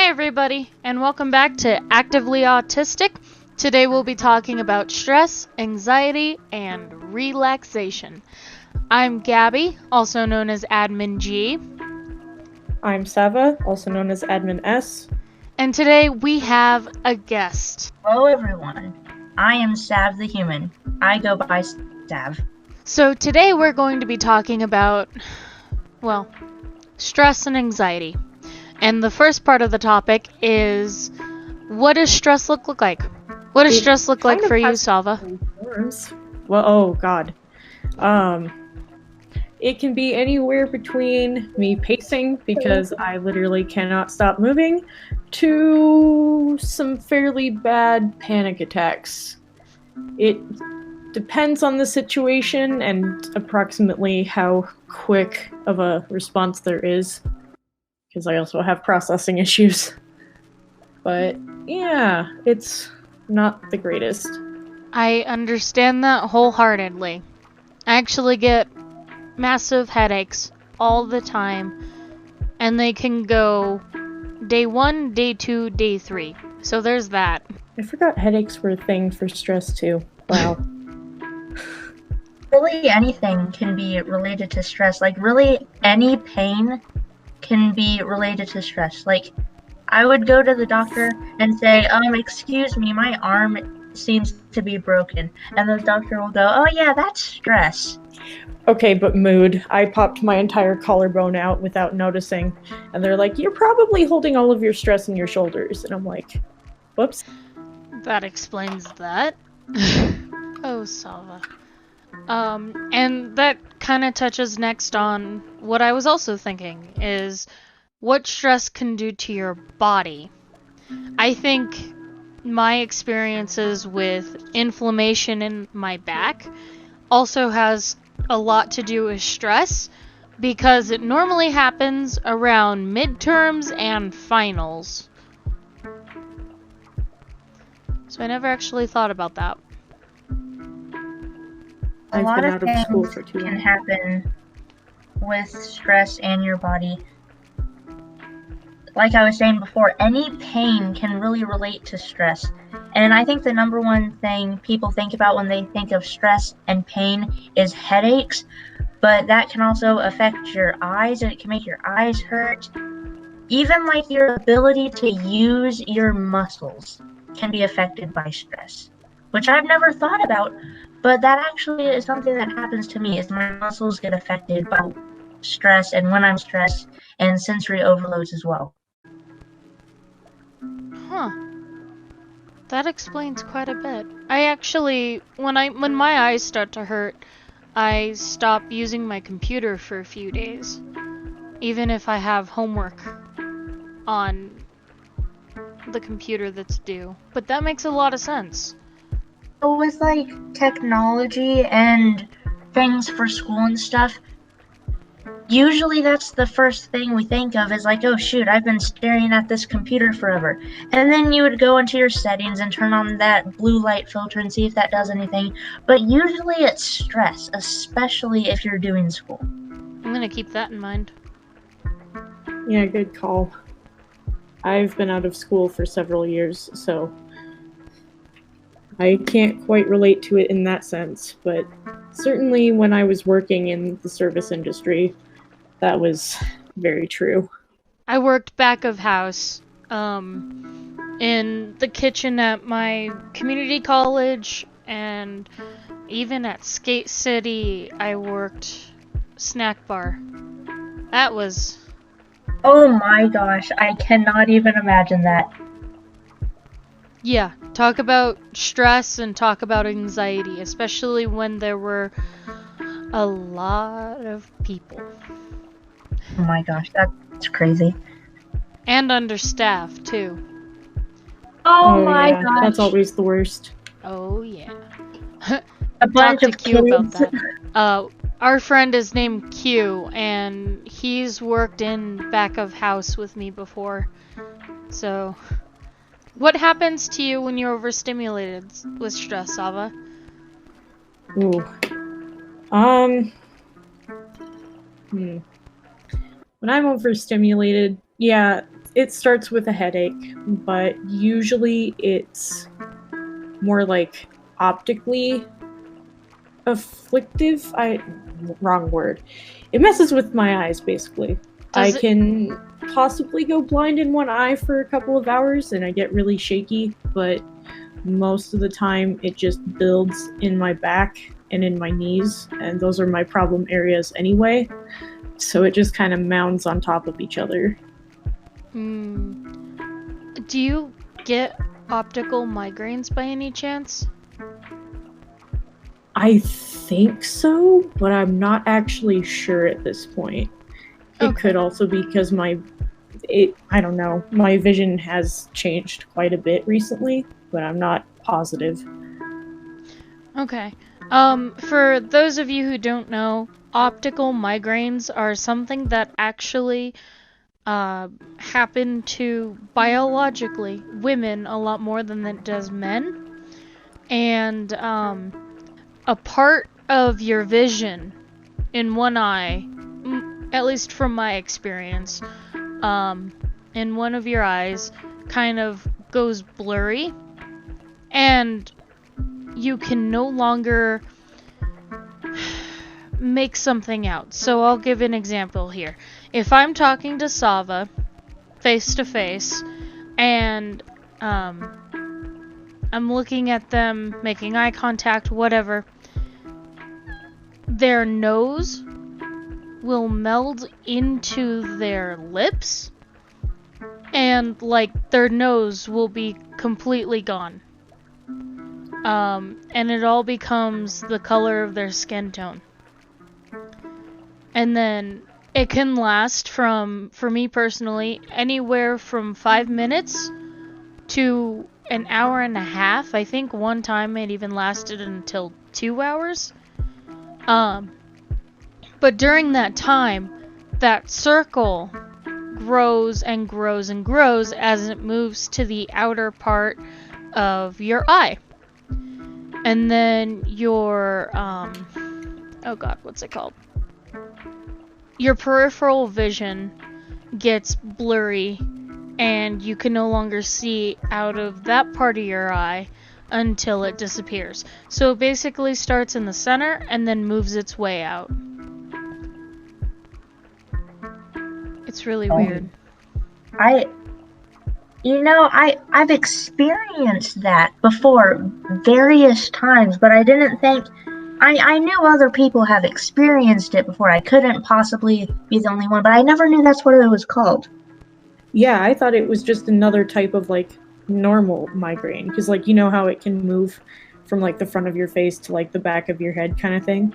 Hi everybody, and welcome back to Actively Autistic. Today we'll be talking about stress, anxiety, and relaxation. I'm Gabby, also known as Admin G. I'm Sava, also known as Admin S. And today we have a guest. Hello everyone, I am Sav The Human. I go by Sav. So today we're going to be talking about, stress and anxiety. And the first part of the topic is, what does stress look like? What does stress look like for you, Sava? Well, oh god. It can be anywhere between me pacing because I literally cannot stop moving to some fairly bad panic attacks. It depends on the situation and approximately how quick of a response there is, because I also have processing issues. But yeah, it's not the greatest. I understand that wholeheartedly. I actually get massive headaches all the time, and they can go day 1, day 2, day 3. So there's that. I forgot headaches were a thing for stress too. Wow. Really anything can be related to stress. Like really any pain can be related to stress. Like I would go to the doctor and say, excuse me, my arm seems to be broken. And the doctor will go, oh yeah, that's stress. Okay, but mood. I popped my entire collarbone out without noticing. And they're like, you're probably holding all of your stress in your shoulders. And I'm like, whoops. That explains that. Oh, Sava. And that kind of touches next on what I was also thinking, is what stress can do to your body. I think my experiences with inflammation in my back also has a lot to do with stress, because it normally happens around midterms and finals. So I never actually thought about that. A lot of things can happen with stress and your body. Like I was saying before, any pain can really relate to stress. And I think the number one thing people think about when they think of stress and pain is headaches, but that can also affect your eyes, and it can make your eyes hurt. Even like your ability to use your muscles can be affected by stress, which I've never thought about, but that actually is something that happens to me, is my muscles get affected by stress, and when I'm stressed, and sensory overloads as well. Huh. That explains quite a bit. I actually, when my eyes start to hurt, I stop using my computer for a few days, even if I have homework on the computer that's due. But that makes a lot of sense. With like technology and things for school and stuff, usually that's the first thing we think of, is like, oh shoot, I've been staring at this computer forever. And then you would go into your settings and turn on that blue light filter and see if that does anything. But usually it's stress, especially if you're doing school. I'm gonna keep that in mind. Yeah, good call. I've been out of school for several years, so I can't quite relate to it in that sense, but certainly when I was working in the service industry, that was very true. I worked back of house, in the kitchen at my community college, and even at Skate City, I worked snack bar. That was... Oh my gosh, I cannot even imagine that. Yeah, talk about stress and talk about anxiety, especially when there were a lot of people. Oh my gosh, that's crazy. And understaffed, too. Oh my gosh. That's always the worst. Oh, yeah. A bunch of Q about kids. that. Our friend is named Q, and he's worked in back of house with me before. So, what happens to you when you're overstimulated with stress, Sava? Ooh. When I'm overstimulated, yeah, it starts with a headache, but usually it's more like optically afflictive. Wrong word. It messes with my eyes basically. I Does it can possibly go blind in one eye for a couple of hours and I get really shaky, but most of the time it just builds in my back and in my knees, and those are my problem areas anyway. So it just kind of mounds on top of each other. do you get optical migraines by any chance? I think so, but I'm not actually sure at this point. It Okay. could also be because I don't know, my vision has changed quite a bit recently, but I'm not positive. Okay. For those of you who don't know, optical migraines are something that actually happen to biologically women a lot more than it does men. And a part of your vision in one eye, at least from my experience, in one of your eyes kind of goes blurry, and you can no longer make something out. So I'll give an example here. If I'm talking to Sava face to face and I'm looking at them, making eye contact, whatever, their nose will meld into their lips, and like their nose will be completely gone. And it all becomes the color of their skin tone. And then it can last from, for me personally, anywhere from 5 minutes to an hour and a half. I think one time it even lasted until 2 hours. But during that time, that circle grows and grows and grows as it moves to the outer part of your eye. And then your, oh god, what's it called? Your peripheral vision gets blurry, and you can no longer see out of that part of your eye until it disappears. So it basically starts in the center and then moves its way out. It's really weird. I've experienced that before various times, but I didn't think I knew other people have experienced it before. I couldn't possibly be the only one, but I never knew that's what it was called. Yeah, I thought it was just another type of like normal migraine, because like you know how it can move from like the front of your face to like the back of your head kind of thing.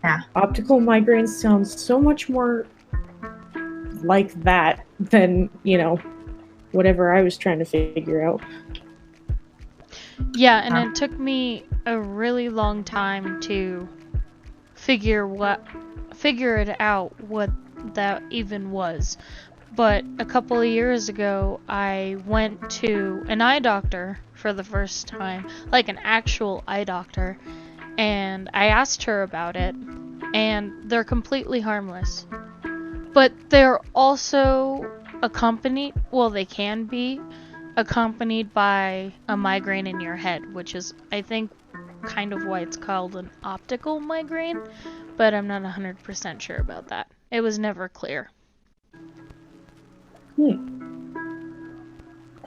Yeah. Optical migraines sounds so much more like that than, you know, whatever I was trying to figure out. Yeah, and it took me a really long time to figure it out what that even was. But a couple of years ago, I went to an eye doctor for the first time, like an actual eye doctor, and I asked her about it, and they're completely harmless. But they're also accompanied, well, they can be accompanied by a migraine in your head, which is, I think, kind of why it's called an optical migraine, but I'm not 100% sure about that. It was never clear.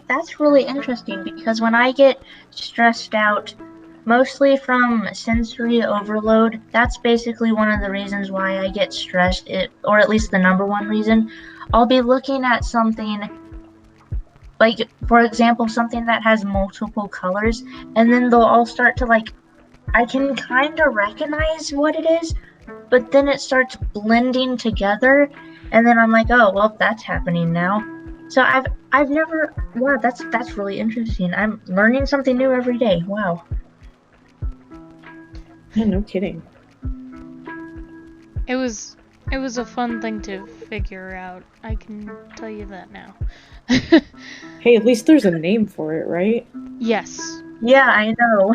That's really interesting, because when I get stressed out, mostly from sensory overload, that's basically one of the reasons why I get stressed, or at least the number one reason. I'll be looking at something, like, for example, something that has multiple colors, and then they'll all start to, like, I can kind of recognize what it is, but then it starts blending together, and then I'm like, oh, well, that's happening now. So I've never, wow, that's really interesting. I'm learning something new every day. Wow. Yeah, no kidding. It was a fun thing to figure out. I can tell you that now. Hey, at least there's a name for it, right? Yes. Yeah, I know.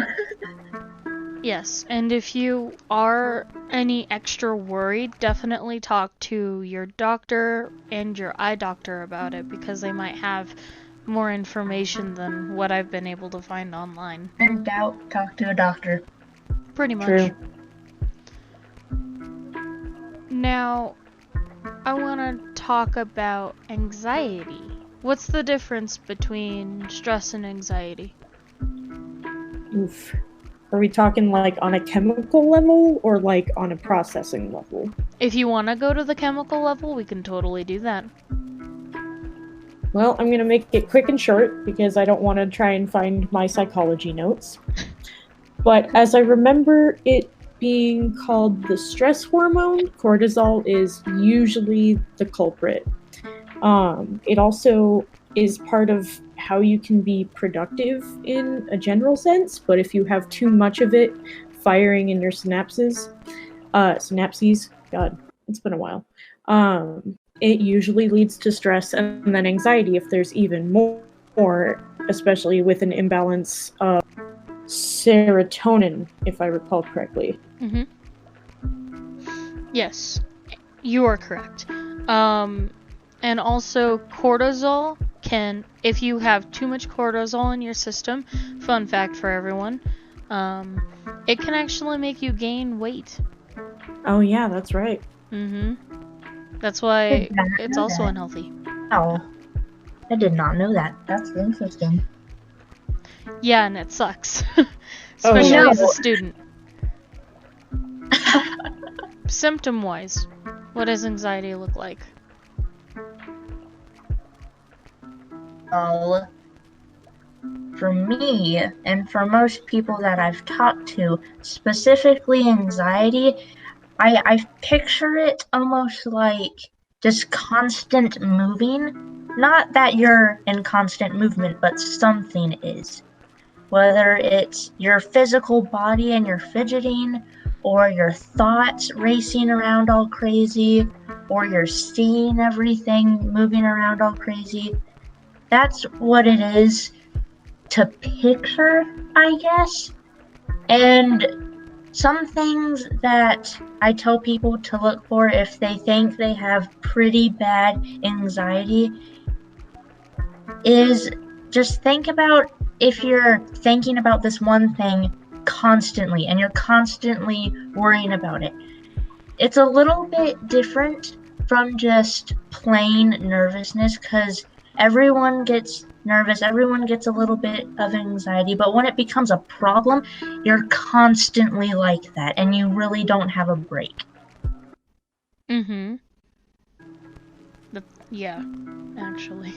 Yes, and if you are any extra worried, definitely talk to your doctor and your eye doctor about it, because they might have more information than what I've been able to find online. In doubt, talk to a doctor. Pretty much. True. Now, I want to talk about anxiety. What's the difference between stress and anxiety? Oof. Are we talking like on a chemical level or like on a processing level? If you want to go to the chemical level, we can totally do that. Well, I'm going to make it quick and short because I don't want to try and find my psychology notes. But as I remember it being called the stress hormone, cortisol is usually the culprit. It also is part of how you can be productive in a general sense, but if you have too much of it firing in your synapses, God, it's been a while, it usually leads to stress and then anxiety if there's even more, especially with an imbalance of serotonin, if I recall correctly. Mm-hmm. Yes, you are correct. And also cortisol can, if you have too much cortisol in your system, fun fact for everyone, it can actually make you gain weight. Oh yeah, that's right. Mm-hmm. That's why Did not it's know also that. unhealthy. Oh, I did not know that. That's interesting. Yeah, and it sucks. Oh, Especially yeah. as a student. Symptom-wise, what does anxiety look like? Well, for me, and for most people that I've talked to, specifically anxiety, I picture it almost like just constant moving. Not that you're in constant movement, but something is. Whether it's your physical body and you're fidgeting, or your thoughts racing around all crazy, or you're seeing everything moving around all crazy. That's what it is to picture, I guess. And some things that I tell people to look for if they think they have pretty bad anxiety is just think about if you're thinking about this one thing constantly and you're constantly worrying about it. It's a little bit different from just plain nervousness because everyone gets nervous, everyone gets a little bit of anxiety, but when it becomes a problem, you're constantly like that and you really don't have a break. Mm-hmm. Yeah, actually.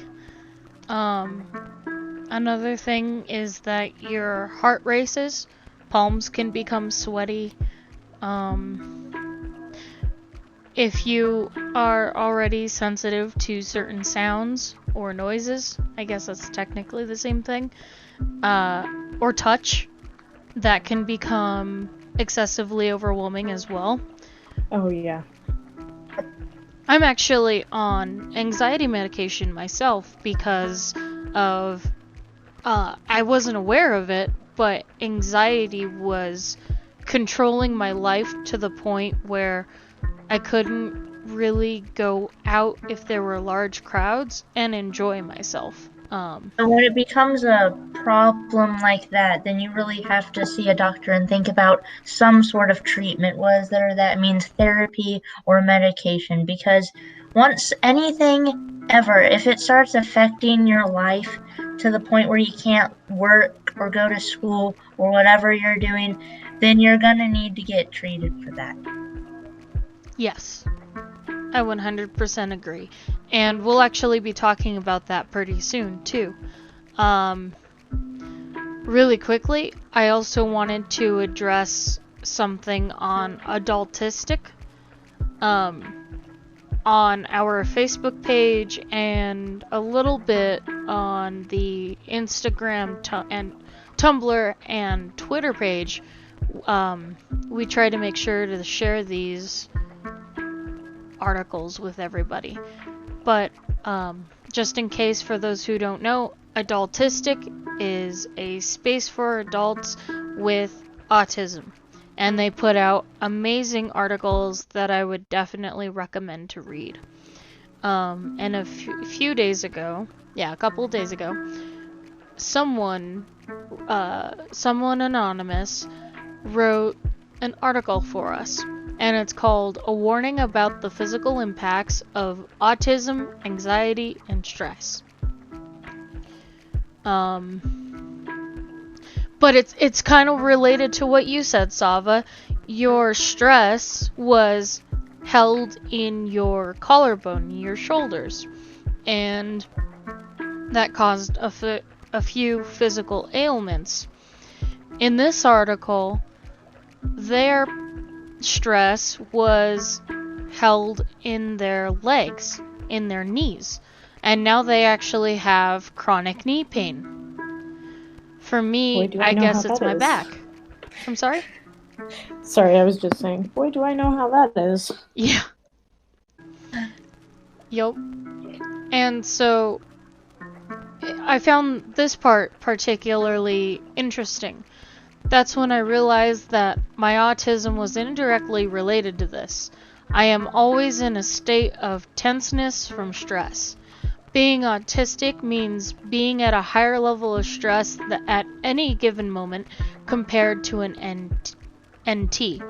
Another thing is that your heart races, palms can become sweaty. If you are already sensitive to certain sounds or noises, I guess that's technically the same thing, or touch, that can become excessively overwhelming as well. Oh yeah. I'm actually on anxiety medication myself because of, I wasn't aware of it, but anxiety was controlling my life to the point where I couldn't really go out if there were large crowds and enjoy myself. And when it becomes a problem like that, then you really have to see a doctor and think about some sort of treatment, whether that means therapy or medication. Because once anything ever, if it starts affecting your life to the point where you can't work or go to school or whatever you're doing, then you're going to need to get treated for that. Yes, I 100% agree. And we'll actually be talking about that pretty soon, too. Really quickly, I also wanted to address something on Autistic. On our Facebook page and a little bit on the Instagram and Tumblr and Twitter page, we try to make sure to share these articles with everybody. But just in case, for those who don't know, Adultistic is a space for adults with autism. And they put out amazing articles that I would definitely recommend to read. And a few days ago, a couple days ago, someone anonymous wrote an article for us, and it's called A Warning About the Physical Impacts of Autism, Anxiety, and Stress. But it's kind of related to what you said, Sava. Your stress was held in your collarbone, your shoulders, and that caused a few physical ailments. In this article, their stress was held in their legs, in their knees, and now they actually have chronic knee pain. For me, Boy, I guess it's that my is. back. I'm sorry? Sorry, I was just saying, boy, do I know how that is. Yeah. Yup. And so I found this part particularly interesting. That's when I realized that my autism was indirectly related to this. I am always in a state of tenseness from stress. Being autistic means being at a higher level of stress at any given moment compared to an NT.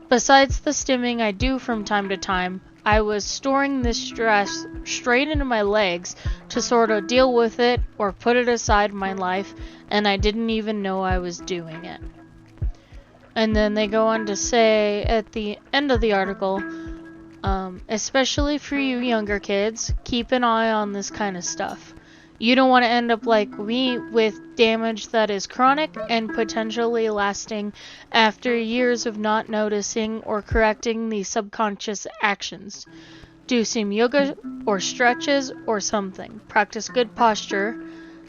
Besides the stimming I do from time to time, I was storing this stress straight into my legs to sort of deal with it or put it aside in my life, and I didn't even know I was doing it. And then they go on to say at the end of the article, especially for you younger kids, keep an eye on this kind of stuff. You don't want to end up like me with damage that is chronic and potentially lasting after years of not noticing or correcting these subconscious actions. Do some yoga or stretches or something. Practice good posture.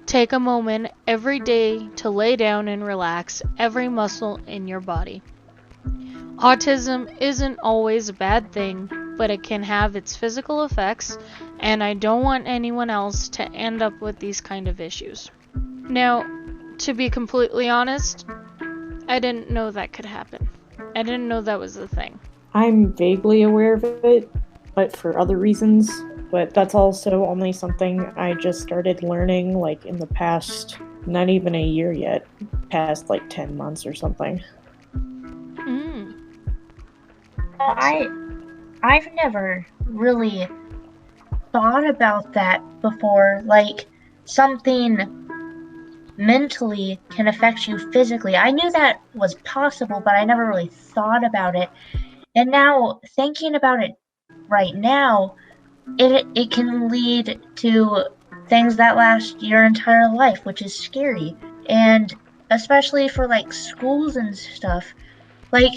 Take a moment every day to lay down and relax every muscle in your body. Autism isn't always a bad thing, but it can have its physical effects, and I don't want anyone else to end up with these kind of issues. Now, to be completely honest, I didn't know that could happen. I didn't know that was a thing. I'm vaguely aware of it, but for other reasons. But that's also only something I just started learning, like, in the past, not even a year yet, past, like, 10 months or something. I've never really thought about that before, like something mentally can affect you physically. I knew that was possible, but I never really thought about it. And now, thinking about it right now, it can lead to things that last your entire life, which is scary. And especially for like schools and stuff, like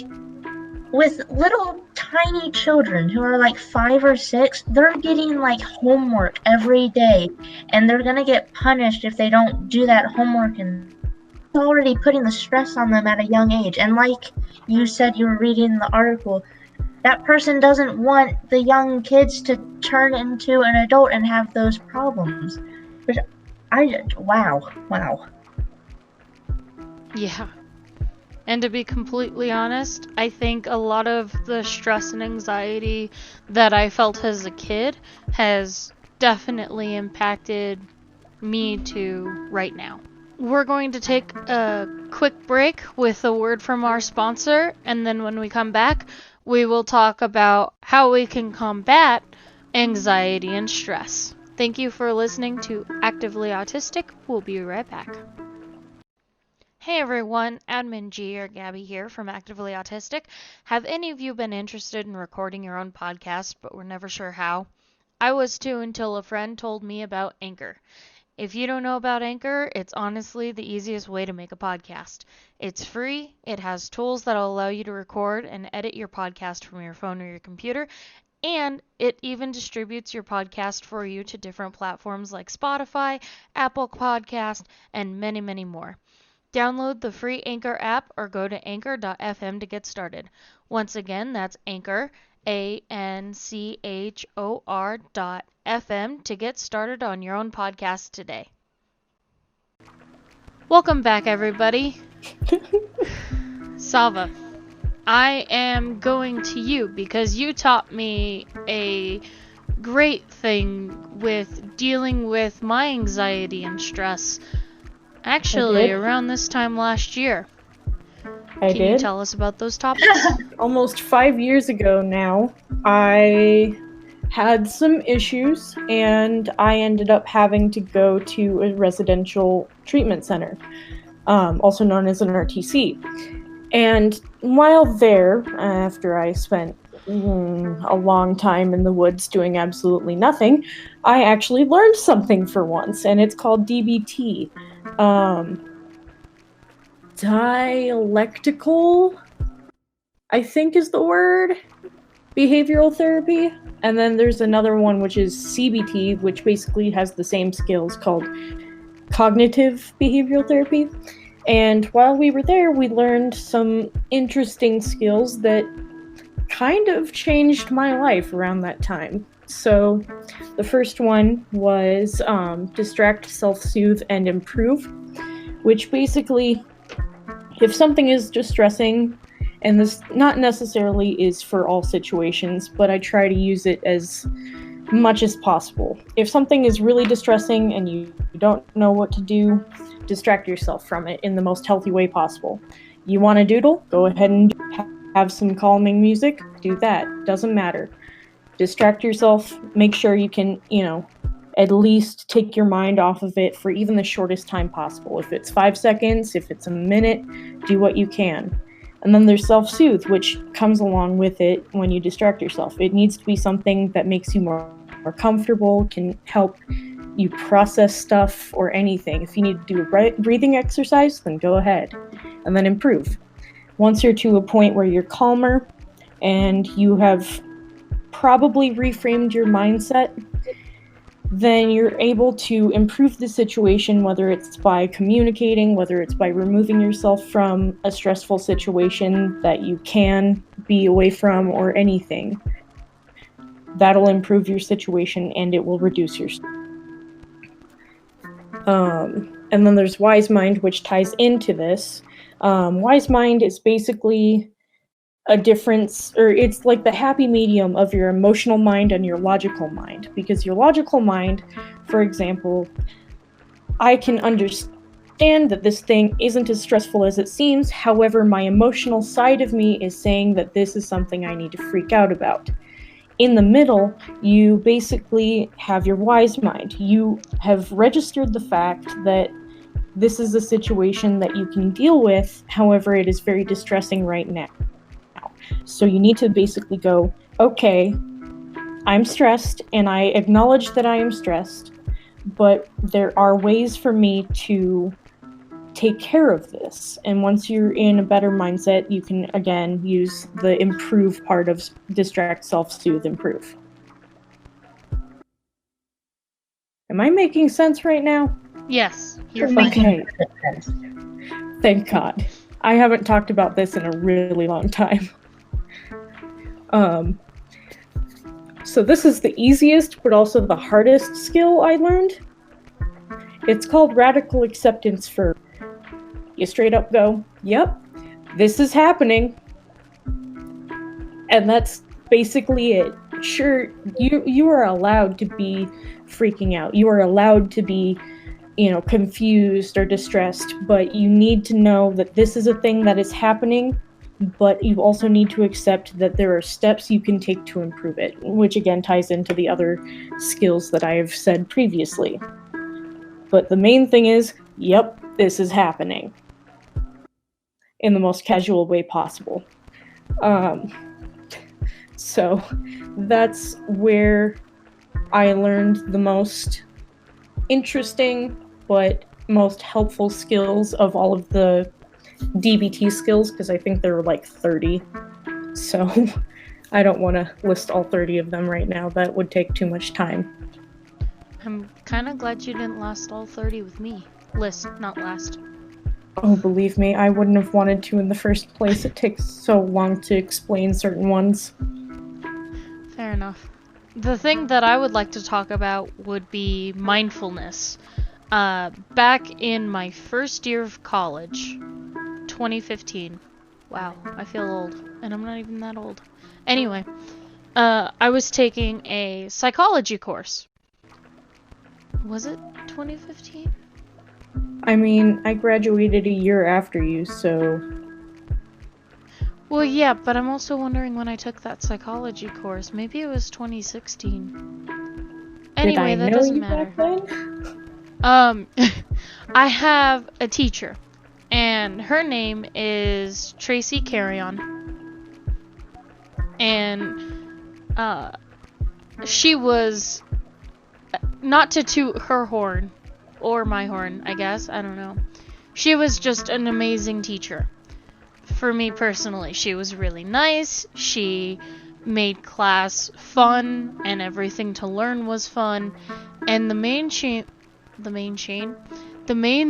with little tiny children who are like 5 or 6, they're getting like homework every day, and they're gonna get punished if they don't do that homework, and it's already putting the stress on them at a young age. And like you said, you were reading the article, that person doesn't want the young kids to turn into an adult and have those problems. But wow. Yeah. And to be completely honest, I think a lot of the stress and anxiety that I felt as a kid has definitely impacted me to right now. We're going to take a quick break with a word from our sponsor, and then when we come back, we will talk about how we can combat anxiety and stress. Thank you for listening to Actively Autistic. We'll be right back. Hey everyone, Admin G or Gabby here from Actively Autistic. Have any of you been interested in recording your own podcast but were never sure how? I was too until a friend told me about Anchor. If you don't know about Anchor, it's honestly the easiest way to make a podcast. It's free, it has tools that'll allow you to record and edit your podcast from your phone or your computer, and it even distributes your podcast for you to different platforms like Spotify, Apple Podcast, and many, many more. Download the free Anchor app or go to anchor.fm to get started. Once again, that's Anchor, ANCHOR.FM to get started on your own podcast today. Welcome back, everybody. Sava, I am going to you because you taught me a great thing with dealing with my anxiety and stress. Actually, around this time last year. Can you tell us about those topics? Almost 5 years ago now, I had some issues and I ended up having to go to a residential treatment center, also known as an RTC. And while there, after I spent a long time in the woods doing absolutely nothing, I actually learned something for once, and it's called DBT. Dialectical, I think is the word, behavioral therapy. And then there's another one which is CBT, which basically has the same skills, called cognitive behavioral therapy. And while we were there, we learned some interesting skills that kind of changed my life around that time. So the first one was distract, self-soothe, and improve, which basically, if something is distressing, and this not necessarily is for all situations, but I try to use it as much as possible. If something is really distressing and you don't know what to do, distract yourself from it in the most healthy way possible. You want to doodle? Go ahead and have some calming music. Do that. Doesn't matter. Distract yourself. Make sure you can, at least take your mind off of it for even the shortest time possible. If it's 5 seconds, if it's a minute, do what you can. And then there's self-soothe, which comes along with it when you distract yourself. It needs to be something that makes you more comfortable, can help you process stuff or anything. If you need to do a breathing exercise, then go ahead. And then improve. Once you're to a point where you're calmer and you have probably reframed your mindset, then you're able to improve the situation, whether it's by communicating, whether it's by removing yourself from a stressful situation that you can be away from, or anything. That'll improve your situation and it will reduce your and then there's wise mind, which ties into this. Wise mind is basically a difference, or it's like the happy medium of your emotional mind and your logical mind. Because your logical mind, for example, I can understand that this thing isn't as stressful as it seems. However, my emotional side of me is saying that this is something I need to freak out about. In the middle, you basically have your wise mind. You have registered the fact that this is a situation that you can deal with. However, it is very distressing right now. So you need to basically go, okay, I'm stressed and I acknowledge that I am stressed, but there are ways for me to take care of this. And once you're in a better mindset, you can again use the improve part of distract, self-soothe, improve. Am I making sense right now? Yes, you're fine. Okay. Thank God. I haven't talked about this in a really long time. So this is the easiest, but also the hardest skill I learned. It's called radical acceptance for. You straight up go, yep, this is happening. And that's basically it. Sure, you are allowed to be freaking out. You are allowed to be, confused or distressed, but you need to know that this is a thing that is happening, but you also need to accept that there are steps you can take to improve it, which again ties into the other skills that I have said previously. But the main thing is, yep, this is happening. In the most casual way possible. So that's where I learned the most interesting but most helpful skills of all of the DBT skills, because I think there were like 30. So I don't want to list all 30 of them right now. That would take too much time. I'm kind of glad you didn't last all 30 with me. List, not last. Oh, believe me, I wouldn't have wanted to in the first place. It takes so long to explain certain ones. Fair enough. The thing that I would like to talk about would be mindfulness. Back in my first year of college, 2015, Wow, I feel old, and I'm not even that old. Anyway, I was taking a psychology course. Was it 2015? I mean, I graduated a year after you, so Well, yeah, but I'm also wondering when I took that psychology course. Maybe it was 2016. did I Anyway, that know doesn't you matter. back then? I have a teacher, and her name is Tracy Carrion. And, she was, not to toot her horn, or my horn, I guess, I don't know. She was just an amazing teacher. For me personally, she was really nice. She made class fun, and everything to learn was fun. And the main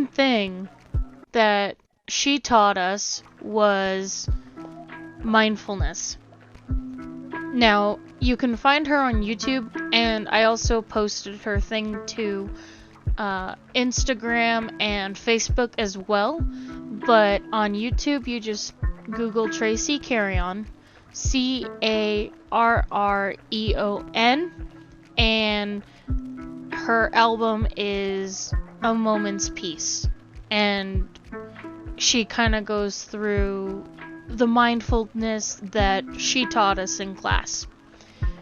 thing that she taught us was mindfulness. Now, you can find her on YouTube, and I also posted her thing to Instagram and Facebook as well. But on YouTube, you just Google Tracy Carrion, Carreon, and her album is A Moment's Peace. And she kind of goes through the mindfulness that she taught us in class.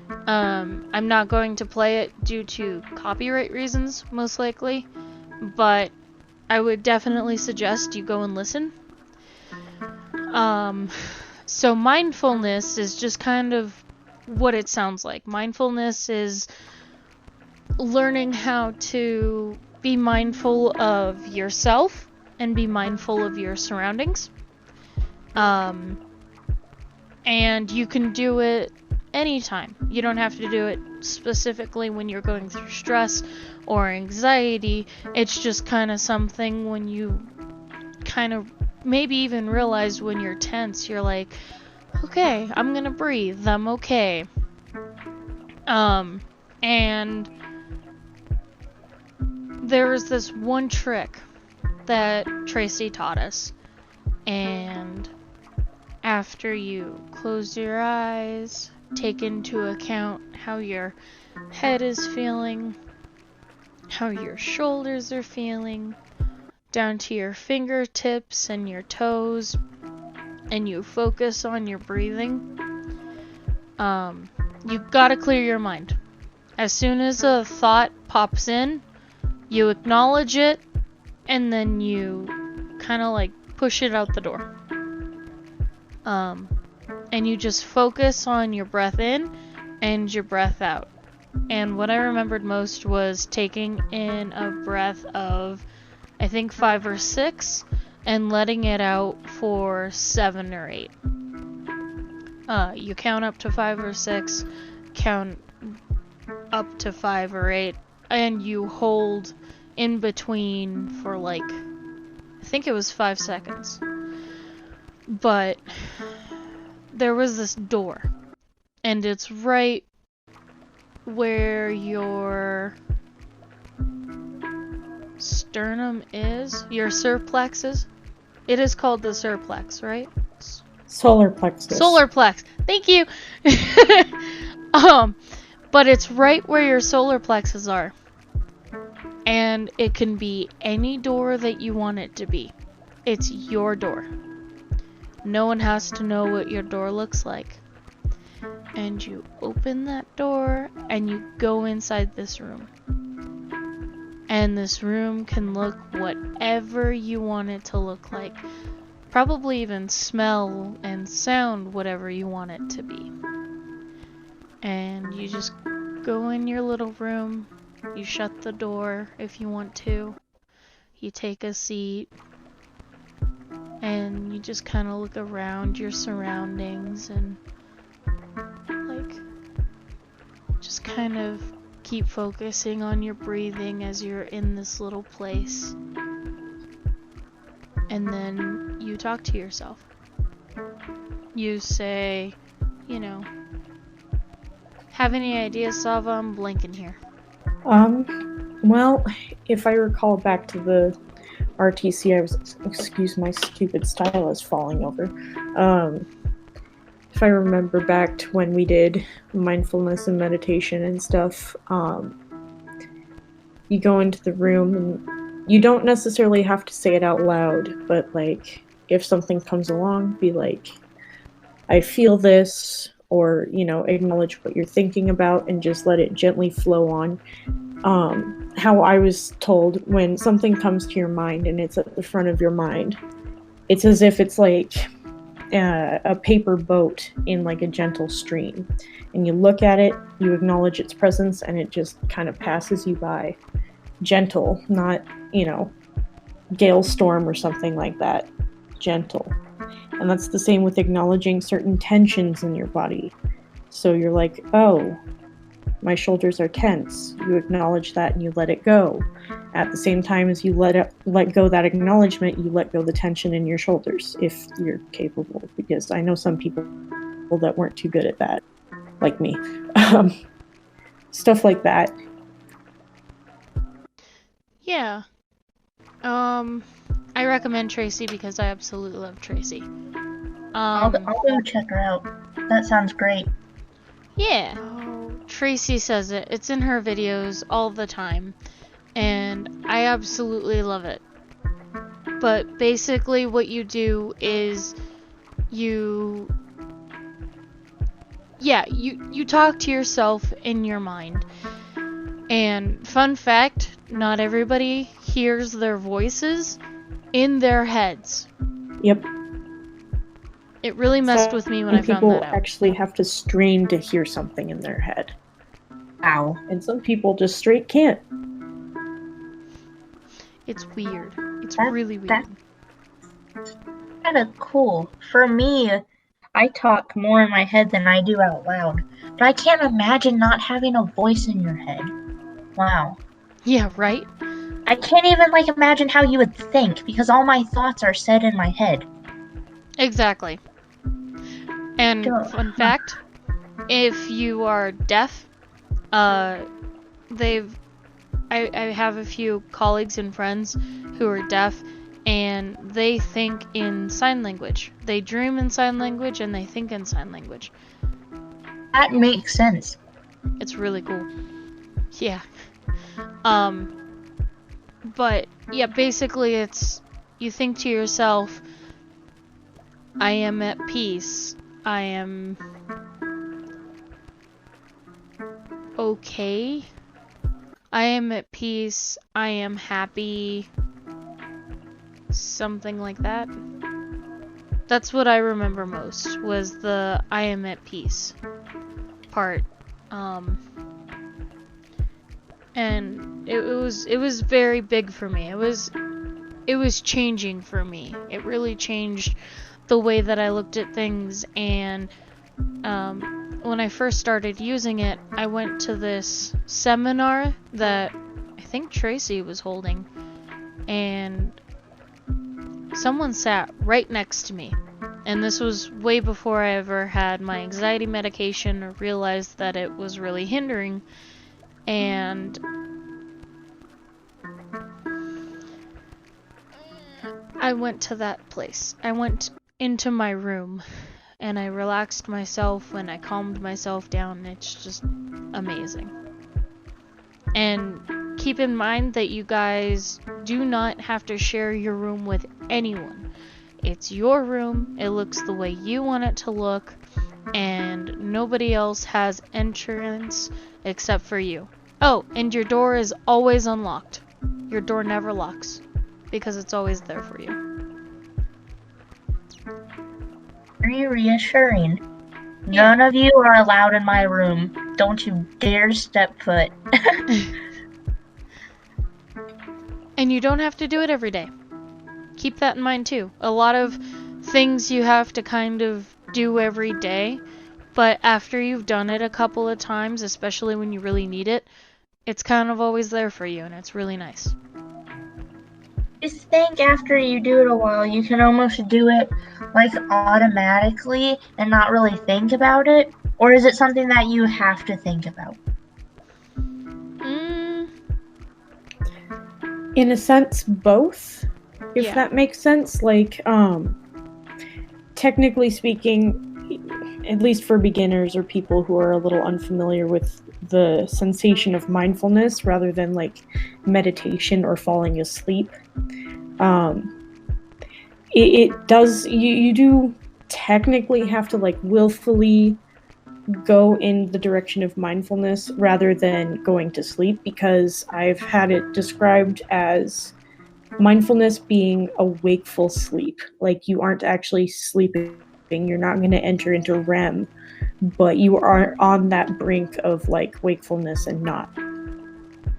I'm not going to play it due to copyright reasons, most likely, but I would definitely suggest you go and listen. So mindfulness is just kind of what it sounds like. Mindfulness is learning how to be mindful of yourself and be mindful of your surroundings. And you can do it anytime. You don't have to do it specifically when you're going through stress or anxiety. It's just kind of something when you kind of maybe even realize when you're tense, you're like, okay, I'm gonna breathe, I'm okay. And there was this one trick that Tracy taught us, and after you close your eyes, take into account how your head is feeling, how your shoulders are feeling, down to your fingertips and your toes, and you focus on your breathing. You gotta clear your mind. As soon as a thought pops in, you acknowledge it, and then you kind of like push it out the door. And you just focus on your breath in and your breath out. And what I remembered most was taking in a breath of, I think, 5 or 6, and letting it out for 7 or 8. You count up to 5 or 6, count up to 5 or 8, and you hold in between for like, I think it was 5 seconds. But there was this door, and it's right where your sternum is, your surplexes. It is called the surplex, right? Solar plexus. Solar plex. Thank you. But it's right where your solar plexus are. And it can be any door that you want it to be. It's your door. No one has to know what your door looks like. And you open that door and you go inside this room. And this room can look whatever you want it to look like. Probably even smell and sound whatever you want it to be. And you just go in your little room. You shut the door if you want to. You take a seat. And you just kind of look around your surroundings and like just kind of keep focusing on your breathing as you're in this little place. And then you talk to yourself. You say, you know, have any ideas, Sava? I'm blanking here. Well, if I recall back to the RTC, excuse my stupid stylus falling over. If I remember back to when we did mindfulness and meditation and stuff, you go into the room and you don't necessarily have to say it out loud, but like if something comes along, be like, I feel this, or acknowledge what you're thinking about and just let it gently flow on. How I was told, when something comes to your mind and it's at the front of your mind, it's as if it's like a paper boat in like a gentle stream, and you look at it, you acknowledge its presence, and it just kind of passes you by. Gentle, not gale storm or something like that. Gentle. And that's the same with acknowledging certain tensions in your body. So you're like, oh, my shoulders are tense. You acknowledge that and you let it go. At the same time as you let go that acknowledgement, you let go the tension in your shoulders, if you're capable. Because I know some people that weren't too good at that, like me. Stuff like that. Yeah. I recommend Tracy because I absolutely love Tracy. I'll go check her out. That sounds great. Yeah. Tracy says it. It's in her videos all the time. And I absolutely love it. But basically what you do is you talk to yourself in your mind. And fun fact, not everybody hears their voices in their heads. Yep. It really messed with me when I found that out. People actually have to strain to hear something in their head. Ow. And some people just straight can't. It's weird. It's really weird. That's kind of cool. For me, I talk more in my head than I do out loud. But I can't imagine not having a voice in your head. Wow. Yeah, right? I can't even imagine how you would think, because all my thoughts are said in my head. Exactly. And fun fact, if you are deaf, I have a few colleagues and friends who are deaf, and they think in sign language. They dream in sign language and they think in sign language. That makes sense. It's really cool. Yeah. But yeah, basically it's, you think to yourself, I am at peace. I am okay. I am at peace. I am happy. Something like that. That's what I remember most, was the I am at peace part. And it was very big for me. It was changing for me. It really changed the way that I looked at things. And when I first started using it, I went to this seminar that I think Tracy was holding, and someone sat right next to me. And this was way before I ever had my anxiety medication or realized that it was really hindering. And I went to that place. I went into my room and I relaxed myself and I calmed myself down. It's just amazing. And keep in mind that you guys do not have to share your room with anyone. It's your room. It looks the way you want it to look, and nobody else has entrance except for you. Oh, and your door is always unlocked. Your door never locks because it's always there for you. Very reassuring. None of you are allowed in my room. Don't you dare step foot. And you don't have to do it every day. Keep that in mind too. A lot of things you have to kind of do every day, but after you've done it a couple of times, especially when you really need it, it's kind of always there for you, and it's really nice. Just think after you do it a while, you can almost do it automatically and not really think about it? Or is it something that you have to think about? In a sense, both. if Yeah. that makes sense. Like, technically speaking, at least for beginners or people who are a little unfamiliar with the sensation of mindfulness rather than like meditation or falling asleep, um, it does, you do technically have to like willfully go in the direction of mindfulness rather than going to sleep, because I've had it described as mindfulness being a wakeful sleep. Like you aren't actually sleeping, you're not going to enter into REM, but you are on that brink of like wakefulness and not.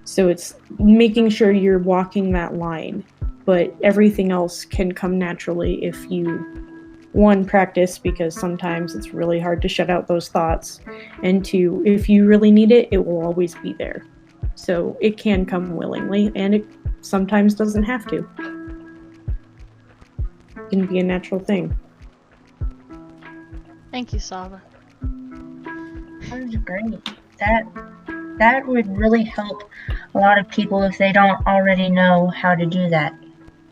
So it's making sure you're walking that line, but everything else can come naturally if you, one, practice, because sometimes it's really hard to shut out those thoughts, and two, if you really need it, it will always be there. So it can come willingly, and it sometimes doesn't have to. It can be a natural thing. Thank you, Sava. That was great. That would really help a lot of people if they don't already know how to do that.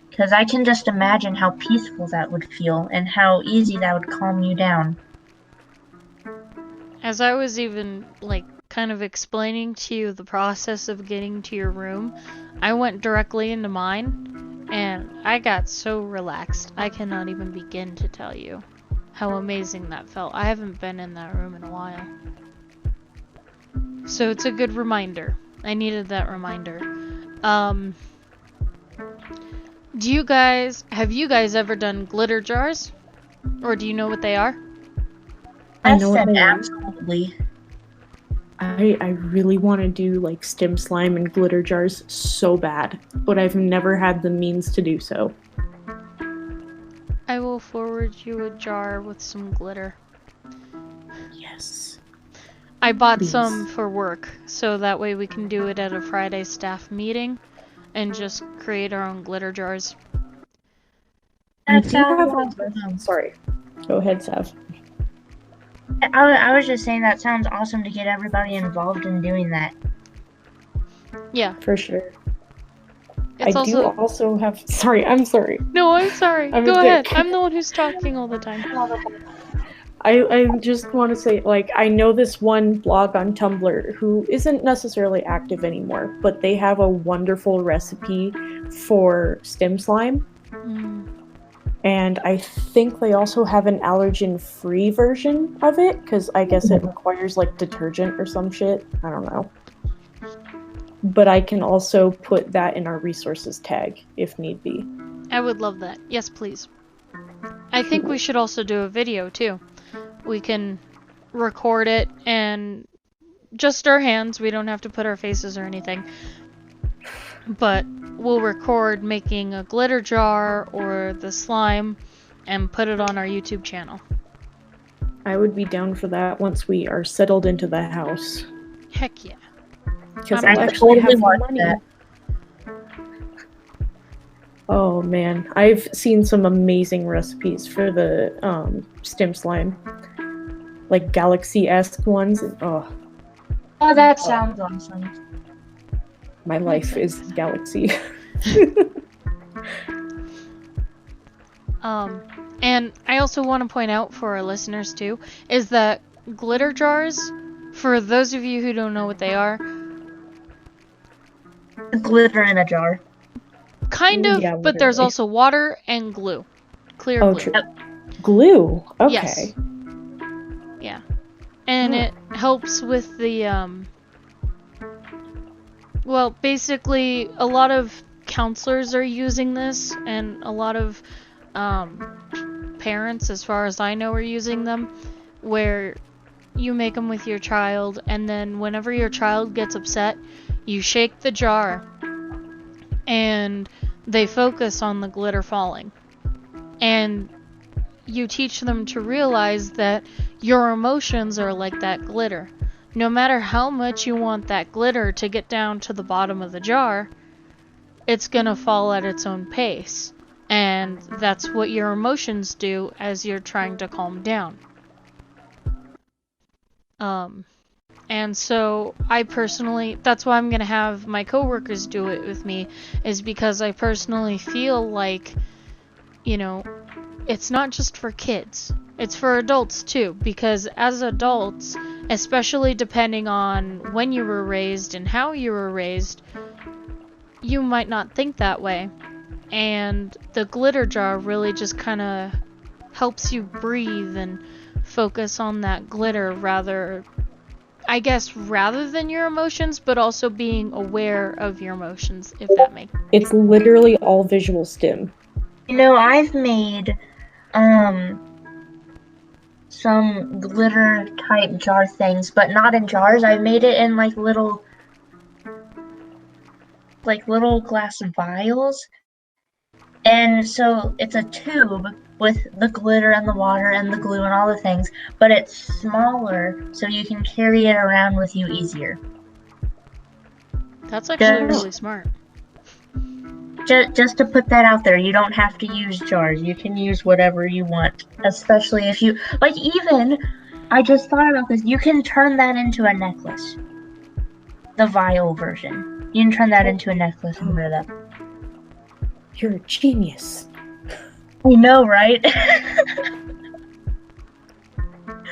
Because I can just imagine how peaceful that would feel and how easy that would calm you down. As I was even, like, kind of explaining to you the process of getting to your room, I went directly into mine, and I got so relaxed. I cannot even begin to tell you how amazing that felt. I haven't been in that room in a while. So it's a good reminder. I needed that reminder. Have you guys ever done glitter jars? Or do you know what they are? I know what they are. Absolutely. I really want to do like stem slime and glitter jars so bad, but I've never had the means to do so. I will forward you a jar with some glitter. Yes. I bought Please. some for work, so that way we can do it at a Friday staff meeting and just create our own glitter jars. That sounds awesome. Sorry. Go ahead, Sav. I was just saying that sounds awesome to get everybody involved in doing that. Yeah. For sure. It's I do also have... Sorry, I'm sorry. No, I'm sorry. Go ahead. I'm the one who's talking all the time. I just want to say, like, I know this one blog on Tumblr who isn't necessarily active anymore, but they have a wonderful recipe for stem slime. Mm. And I think they also have an allergen-free version of it, because I guess it requires, like, detergent or some shit. I don't know. But I can also put that in our resources tag, if need be. I would love that. Yes, please. I think we should also do a video, too. We can record it and just our hands. We don't have to put our faces or anything. But we'll record making a glitter jar or the slime and put it on our YouTube channel. I would be down for that once we are settled into the house. Heck yeah. Because I'm I'll actually have totally money. that. Oh man, I've seen some amazing recipes for the stem slime. Like galaxy-esque ones. Oh, That sounds awesome. my life is galaxy. And I also want to point out for our listeners too, is that glitter jars, for those of you who don't know what they are, Glitter in a jar. kind of, Yeah, but there's literally. also water and glue. Clear glue. True. Glue? Okay. Yes. Yeah. And it helps with the, well, basically, a lot of counselors are using this, and a lot of parents, as far as I know, are using them, where you make them with your child, and then whenever your child gets upset, you shake the jar, and they focus on the glitter falling. And you teach them to realize that your emotions are like that glitter. No matter how much you want that glitter to get down to the bottom of the jar, it's gonna fall at its own pace. And that's what your emotions do as you're trying to calm down. And so I personally, that's why I'm going to have my coworkers do it with me, is because I personally feel like, you know, it's not just for kids. It's for adults too, because as adults, especially depending on when you were raised and how you were raised, you might not think that way. And the glitter jar really just kind of helps you breathe and focus on that glitter rather than your emotions, but also being aware of your emotions, if that makes sense. It's literally all visual stim. I've made some glitter type jar things, but not in jars. I made it in like little glass vials. And so it's a tube with the glitter and the water and the glue and all the things, but it's smaller so you can carry it around with you easier. That's actually really smart. Just to put that out there, you don't have to use jars. You can use whatever you want, especially if you, like, even, I just thought about this, you can turn that into a necklace. The vial version. You can turn that into a necklace and wear that. You're a genius. I know, right?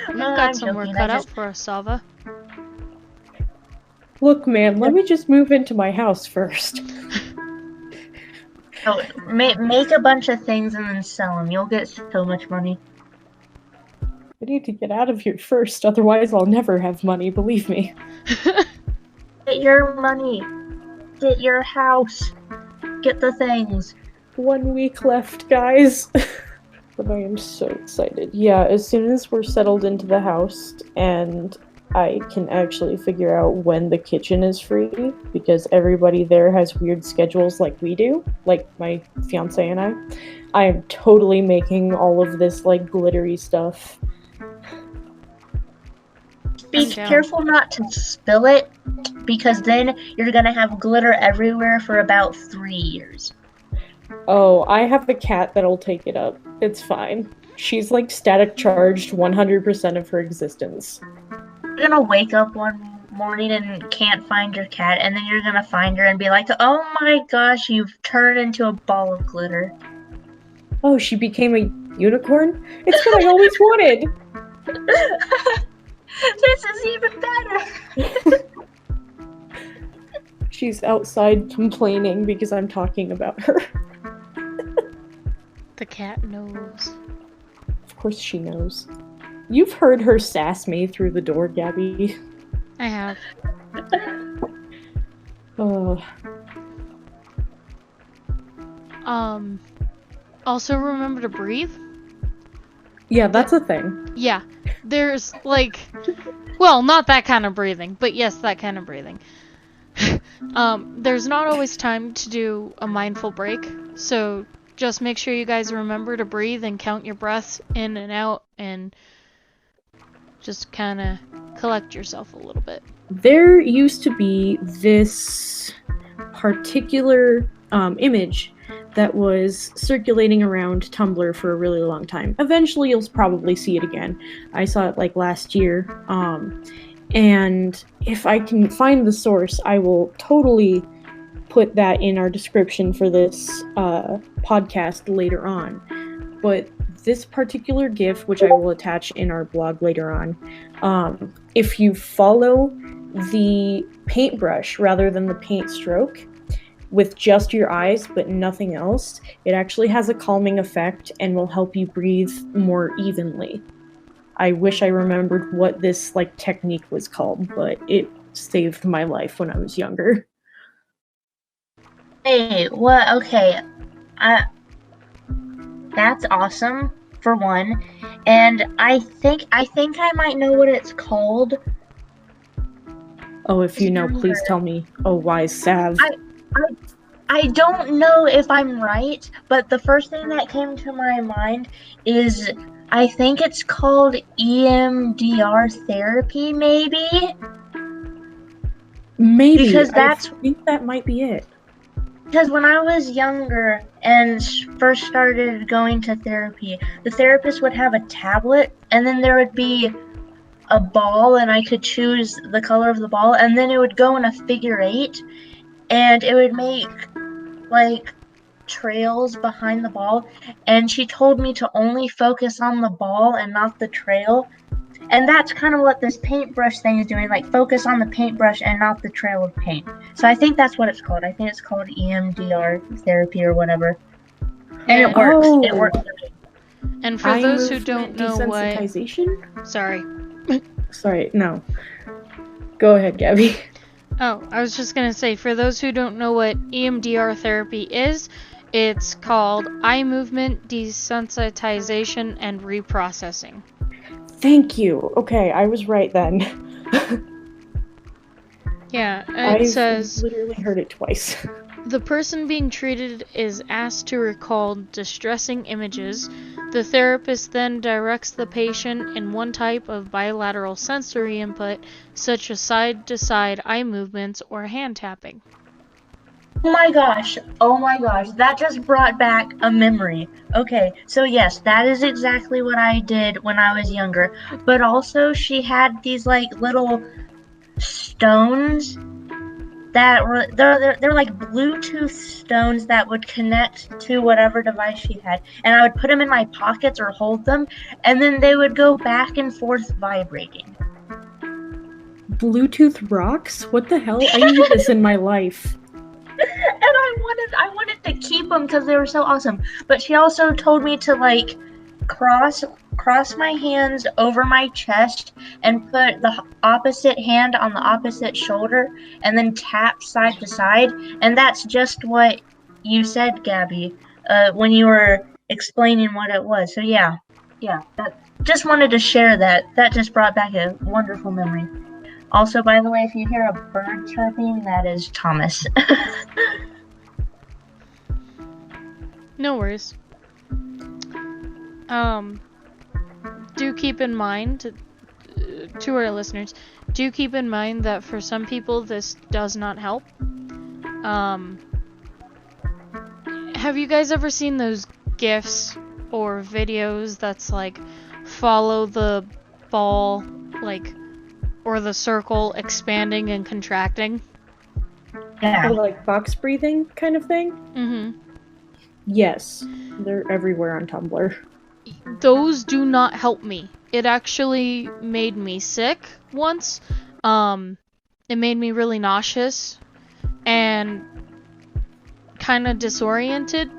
We've got some work cut out for us, Sava. Look, man, let me just move into my house first. Oh, make a bunch of things and then sell them. You'll get so much money. I need to get out of here first, otherwise I'll never have money, believe me. Get your money. Get your house. Get the things. 1 week left, guys. But I am so excited. Yeah, as soon as we're settled into the house and I can actually figure out when the kitchen is free, because everybody there has weird schedules like we do, like my fiance and I am totally making all of this like glittery stuff. Be careful not to spill it, because then you're gonna have glitter everywhere for about 3 years. Oh, I have a cat that'll take it up. It's fine. She's like static charged 100% of her existence. You're gonna wake up one morning and can't find your cat, and then you're gonna find her and be like, oh my gosh, you've turned into a ball of glitter. Oh, she became a unicorn? It's what I always wanted! This is even better! She's outside complaining because I'm talking about her. The cat knows. Of course she knows. You've heard her sass me through the door, Gabby. I have. Also remember to breathe? Yeah, that's a thing. Yeah. There's, like... Well, not that kind of breathing, but yes, that kind of breathing. There's not always time to do a mindful break, so just make sure you guys remember to breathe and count your breaths in and out and just kind of collect yourself a little bit. There used to be this particular image that was circulating around Tumblr for a really long time. Eventually you'll probably see it again. I saw it like last year. And if I can find the source, I will totally put that in our description for this podcast later on. But this particular GIF, which I will attach in our blog later on, if you follow the paintbrush rather than the paint stroke with just your eyes but nothing else, it actually has a calming effect and will help you breathe more evenly. I wish I remembered what this like technique was called, but it saved my life when I was younger. Hey, what? Okay, that's awesome for one, and I think I might know what it's called. Oh, if you know, please tell me. Oh, wise Sav. I don't know if I'm right, but the first thing that came to my mind is I think it's called EMDR therapy, maybe? Maybe. Because I think that might be it. Because when I was younger and first started going to therapy, the therapist would have a tablet, and then there would be a ball, and I could choose the color of the ball, and then it would go in a figure 8, and it would make like trails behind the ball, and she told me to only focus on the ball and not the trail. And that's kind of what this paintbrush thing is doing, like focus on the paintbrush and not the trail of paint. So I think that's what it's called. I think it's called EMDR therapy or whatever. And it works. It works. And for Eye those who movement don't know what... desensitization? Sorry. No. Go ahead, Gabby. Oh, I was just gonna say, for those who don't know what EMDR therapy is, it's called eye movement desensitization and reprocessing. Thank you. Okay, I was right then. Yeah, it I've says... literally heard it twice. The person being treated is asked to recall distressing images. The therapist then directs the patient in one type of bilateral sensory input, such as side-to-side eye movements or hand tapping. Oh my gosh, that just brought back a memory. Okay, so yes, that is exactly what I did when I was younger. But also, she had these like little stones that were they're like Bluetooth stones that would connect to whatever device she had, and I would put them in my pockets or hold them, and then they would go back and forth vibrating. Bluetooth rocks? What the hell? I need this in my life. And I wanted to keep them because they were so awesome. But she also told me to like cross my hands over my chest and put the opposite hand on the opposite shoulder and then tap side to side. And that's just what you said, Gabby, when you were explaining what it was. So yeah, just wanted to share that. That just brought back a wonderful memory. Also, by the way, if you hear a bird chirping, that is Thomas. No worries. Do keep in mind, to our listeners, do keep in mind that for some people this does not help. Have you guys ever seen those GIFs or videos that's like follow the ball, like, or the circle expanding and contracting? Yeah. Or like box breathing kind of thing? Mm-hmm. Yes. They're everywhere on Tumblr. Those do not help me. It actually made me sick once. It made me really nauseous and kind of disoriented.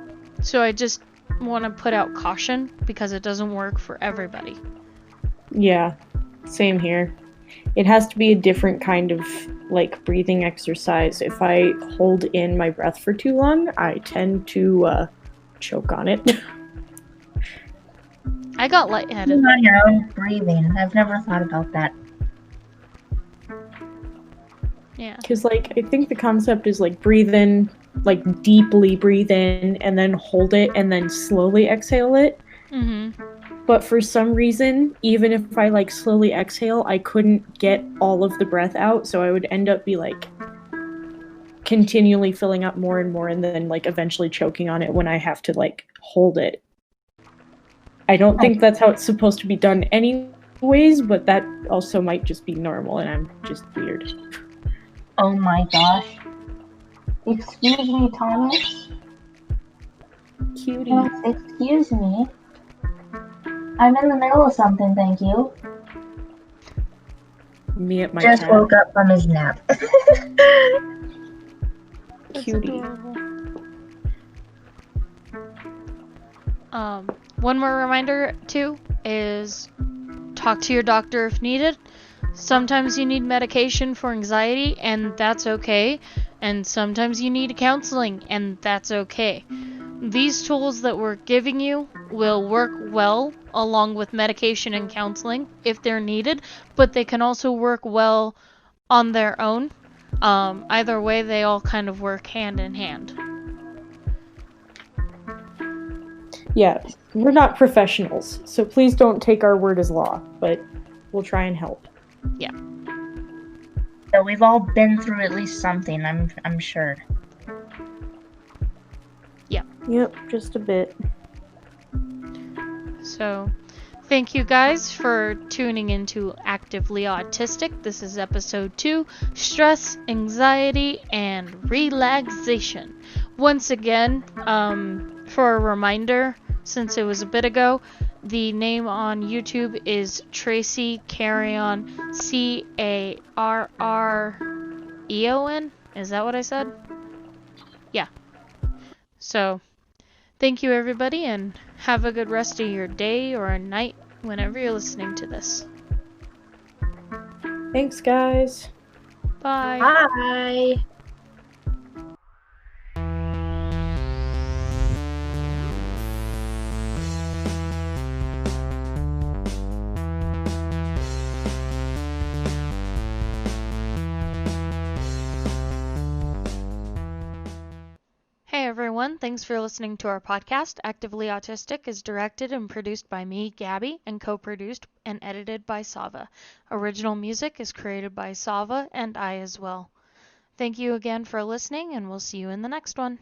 So I just want to put out caution because it doesn't work for everybody. Yeah, same here. It has to be a different kind of like breathing exercise. If I hold in my breath for too long, I tend to choke on it. I got lightheaded. On your own breathing. I've never thought about that. Yeah. Because like I think the concept is like breathe in, like deeply breathe in, and then hold it, and then slowly exhale it. Mm-hmm. But for some reason, even if I like slowly exhale, I couldn't get all of the breath out, so I would end up be like continually filling up more and more, and then like eventually choking on it when I have to like hold it. I don't think that's how it's supposed to be done anyways, but that also might just be normal and I'm just weird. Oh my gosh. Excuse me, Thomas? Cutie. Excuse me. I'm in the middle of something, thank you. Me at my Just cat. woke up from his nap. Cutie. One more reminder, too, is talk to your doctor if needed. Sometimes you need medication for anxiety, and that's okay. And sometimes you need counseling, and that's okay. These tools that we're giving you will work well along with medication and counseling if they're needed, but they can also work well on their own. Either way, they all kind of work hand in hand. Yeah, we're not professionals, so please don't take our word as law, but we'll try and help. Yeah. So we've all been through at least something, I'm sure. Yep, just a bit. So, Thank you guys for tuning into Actively Autistic. This is episode 2, Stress, Anxiety, and Relaxation. Once again, for a reminder, since it was a bit ago, the name on YouTube is Tracy Carrion, Carreon. Is that what I said? Yeah. So, thank you everybody, and have a good rest of your day or night whenever you're listening to this. Thanks, guys. Bye. Bye. Hey everyone, thanks for listening to our podcast. Actively Autistic is directed and produced by me, Gabby, and co-produced and edited by Sava. Original music is created by Sava and I as well. Thank you again for listening, and we'll see you in the next one.